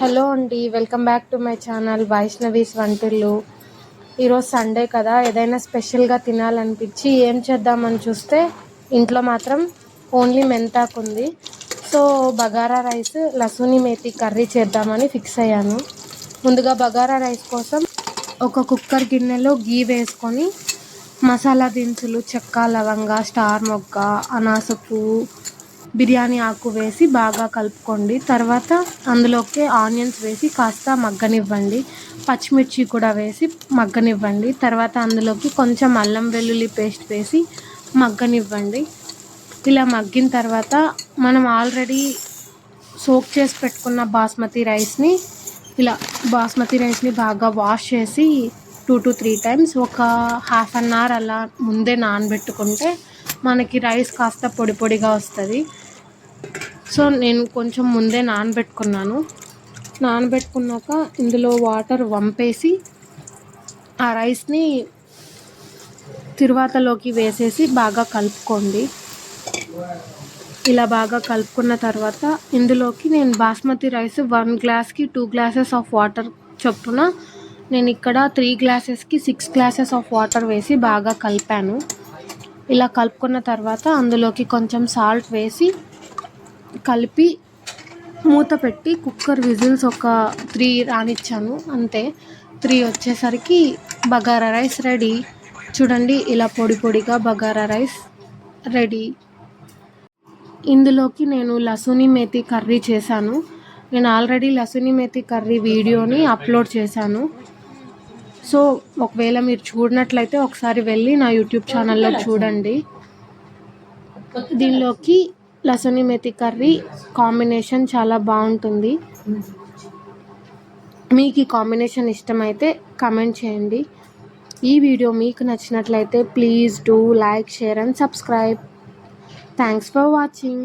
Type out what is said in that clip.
Hello అండి, welcome back to my channel Vaishnavi's వంటిల్లు. ఈరోజు సండే కదా, ఏదైనా స్పెషల్గా తినాలనిపించి ఏం చేద్దామని చూస్తే ఇంట్లో మాత్రం ఓన్లీ మెంతాకు ఉంది. So bagara rice, lasuni methi curry చేద్దామని ఫిక్స్ అయ్యాను. ముందుగా బగారా రైస్ కోసం ఒక కుక్కర్ గిన్నెలో గీ వేసుకొని మసాలా దినుసులు చెక్క, లవంగ, స్టార్ మొగ్గ, అనాస పువ్వు, బిర్యానీ ఆకు వేసి బాగా కలుపుకోండి. తర్వాత అందులోకి ఆనియన్స్ వేసి కాస్త మగ్గనివ్వండి. పచ్చిమిర్చి కూడా వేసి మగ్గనివ్వండి. తర్వాత అందులోకి కొంచెం అల్లం వెల్లుల్లి పేస్ట్ వేసి మగ్గనివ్వండి. ఇలా మగ్గిన తర్వాత మనం ఆల్రెడీ సోక్ చేసి పెట్టుకున్న బాస్మతి రైస్ని బాగా వాష్ చేసి 2 to 3 times ఒక ½ an hour అలా ముందే నానబెట్టుకుంటే మనకి రైస్ కాస్త పొడి పొడిగా వస్తుంది. సో నేను కొంచెం ముందే నానబెట్టుకున్నాక ఇందులో వాటర్ వంపేసి ఆ రైస్ని తిరువాతలోకి వేసేసి బాగా కలుపుకోండి. ఇలా బాగా కలుపుకున్న తర్వాత ఇందులోకి నేను basmati rice 1 glassకి 2 glasses of water చొప్పున నేను ఇక్కడ 3 glassesకి 6 glasses ఆఫ్ వాటర్ వేసి బాగా కలిపాను. ఇలా కలుపుకున్న తర్వాత అందులోకి కొంచెం సాల్ట్ వేసి కలిపి మూత పెట్టి కుక్కర్ విజిల్స్ ఒక 3 రానిచ్చాను. అంతే, 3 వచ్చేసరికి బగారా రైస్ రెడీ. చూడండి, ఇలా పొడి పొడిగా బగారా రైస్ రెడీ. ఇందులోకి నేను లసూని మేతి కర్రీ చేశాను. నేను ఆల్రెడీ లసూని మేతి కర్రీ వీడియోని అప్లోడ్ చేశాను. సో ఒకవేళ మీరు చూడనట్లయితే ఒకసారి వెళ్ళి నా యూట్యూబ్ ఛానల్లో చూడండి. దీనిలోకి లసూని మేతి కర్రీ కాంబినేషన్ చాలా బాగుంటుంది. మీకు ఈ కాంబినేషన్ ఇష్టమైతే కమెంట్ చేయండి. ఈ వీడియో మీకు నచ్చినట్లయితే please do like, share and subscribe. Thanks for watching.